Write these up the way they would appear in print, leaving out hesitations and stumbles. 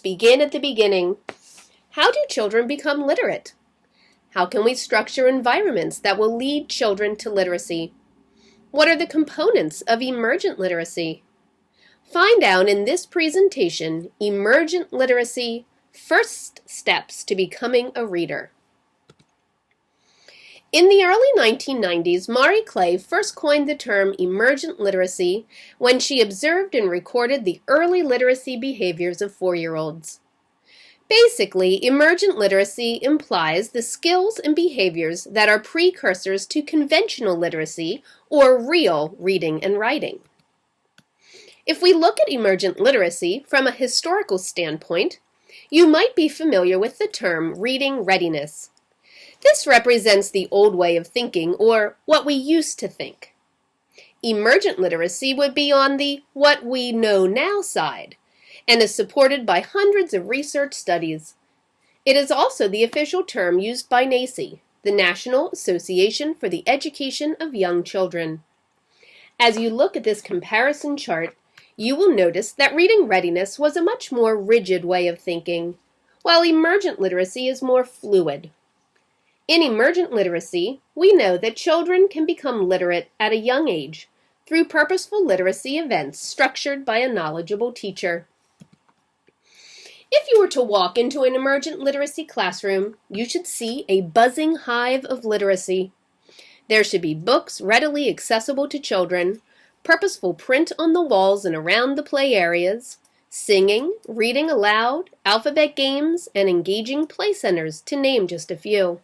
begin at the beginning. How do children become literate? How can we structure environments that will lead children to literacy? What are the components of emergent literacy? Find out in this presentation, Emergent Literacy, First Steps to Becoming a Reader. In the early 1990s, Marie Clay first coined the term emergent literacy when she observed and recorded the early literacy behaviors of 4-year-olds. Basically, emergent literacy implies the skills and behaviors that are precursors to conventional literacy or real reading and writing. If we look at emergent literacy from a historical standpoint, you might be familiar with the term reading readiness. This represents the old way of thinking, or what we used to think. Emergent literacy would be on the what we know now side, and is supported by hundreds of research studies. It is also the official term used by NACCE, the National Association for the Education of Young Children. As you look at this comparison chart, you will notice that reading readiness was a much more rigid way of thinking, while emergent literacy is more fluid. In emergent literacy, we know that children can become literate at a young age through purposeful literacy events structured by a knowledgeable teacher. If you were to walk into an emergent literacy classroom, you should see a buzzing hive of literacy. There should be books readily accessible to children, purposeful print on the walls and around the play areas, singing, reading aloud, alphabet games, and engaging play centers, to name just a few.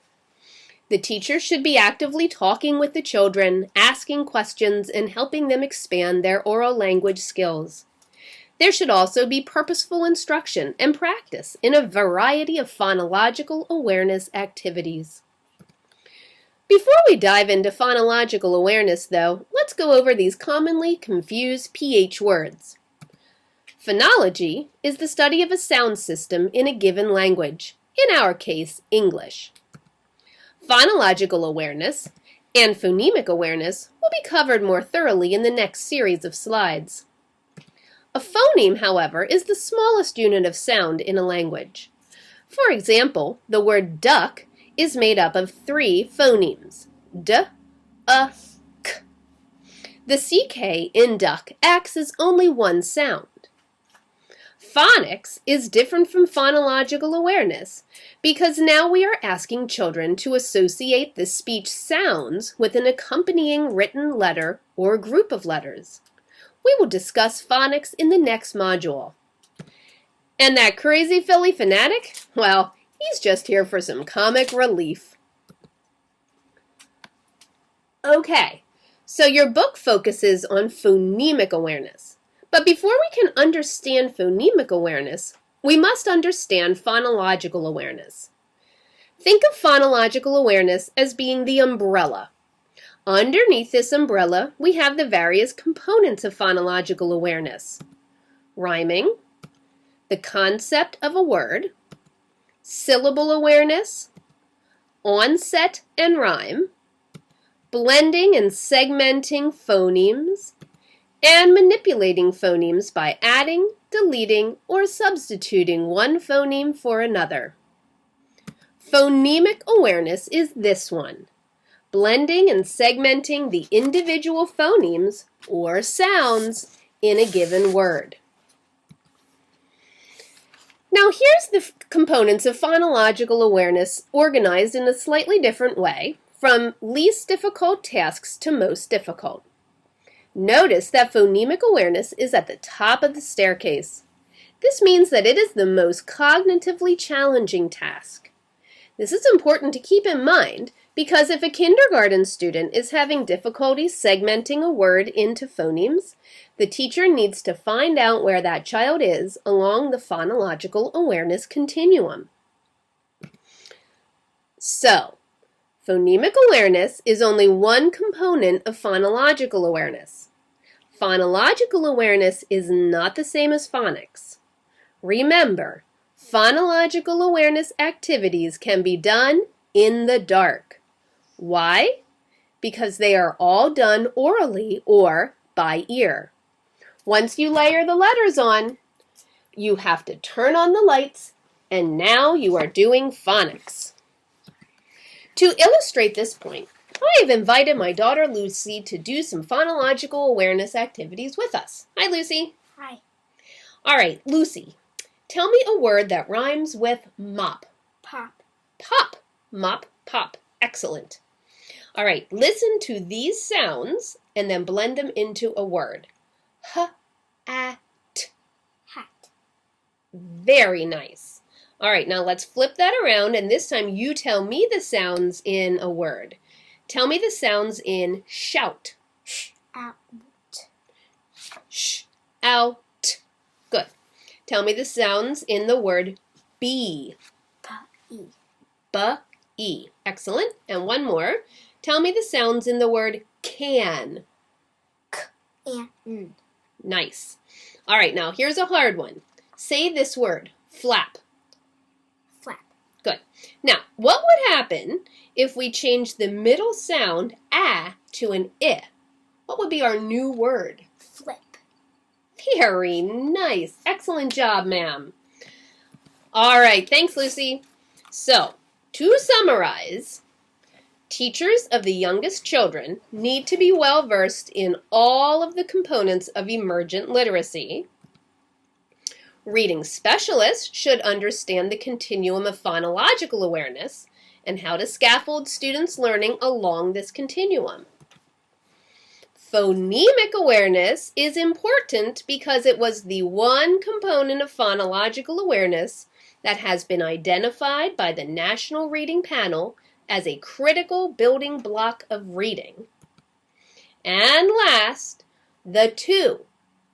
The teacher should be actively talking with the children, asking questions, and helping them expand their oral language skills. There should also be purposeful instruction and practice in a variety of phonological awareness activities. Before we dive into phonological awareness, though, let's go over these commonly confused PH words. Phonology is the study of a sound system in a given language, in our case, English. Phonological awareness and phonemic awareness will be covered more thoroughly in the next series of slides. A phoneme, however, is the smallest unit of sound in a language. For example, the word duck is made up of 3 phonemes, d, k. The CK in duck acts as only one sound. Phonics is different from phonological awareness because now we are asking children to associate the speech sounds with an accompanying written letter or group of letters. We will discuss phonics in the next module. And that crazy Philly fanatic? Well, he's just here for some comic relief. Okay, so your book focuses on phonemic awareness. But before we can understand phonemic awareness, we must understand phonological awareness. Think of phonological awareness as being the umbrella. Underneath this umbrella, we have the various components of phonological awareness: rhyming, the concept of a word, syllable awareness, onset and rhyme, blending and segmenting phonemes, and manipulating phonemes by adding, deleting, or substituting one phoneme for another. Phonemic awareness is this one: blending and segmenting the individual phonemes or sounds in a given word. Now here's the components of phonological awareness organized in a slightly different way, from least difficult tasks to most difficult. Notice that phonemic awareness is at the top of the staircase. This means that it is the most cognitively challenging task. This is important to keep in mind because if a kindergarten student is having difficulty segmenting a word into phonemes, the teacher needs to find out where that child is along the phonological awareness continuum. So, phonemic awareness is only one component of phonological awareness. Phonological awareness is not the same as phonics. Remember, phonological awareness activities can be done in the dark. Why? Because they are all done orally or by ear. Once you layer the letters on, you have to turn on the lights, and now you are doing phonics. To illustrate this point, I have invited my daughter Lucy to do some phonological awareness activities with us. Hi, Lucy. Hi. All right, Lucy, tell me a word that rhymes with mop. Pop. Pop. Mop, pop. Excellent. All right, listen to these sounds and then blend them into a word. Hat. Hat. Very nice. All right, now let's flip that around, and this time you tell me the sounds in a word. Tell me the sounds in shout. Out. Sh, out. Good. Tell me the sounds in the word be. E. B-E. Excellent. And one more. Tell me the sounds in the word can. K. And. N. Nice. All right, now here's a hard one. Say this word, flap. Flap. Good. Now, what would happen if we changed the middle sound, ah, to an I? What would be our new word? Flip. Very nice. Excellent job, ma'am. All right, thanks, Lucy. So, to summarize, teachers of the youngest children need to be well versed in all of the components of emergent literacy. Reading specialists should understand the continuum of phonological awareness and how to scaffold students' learning along this continuum. Phonemic awareness is important because it was the one component of phonological awareness that has been identified by the National Reading Panel as a critical building block of reading. And last, the two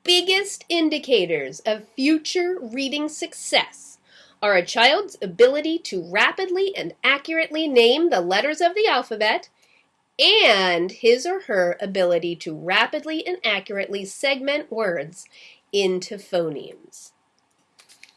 biggest indicators of future reading success are a child's ability to rapidly and accurately name the letters of the alphabet and his or her ability to rapidly and accurately segment words into phonemes.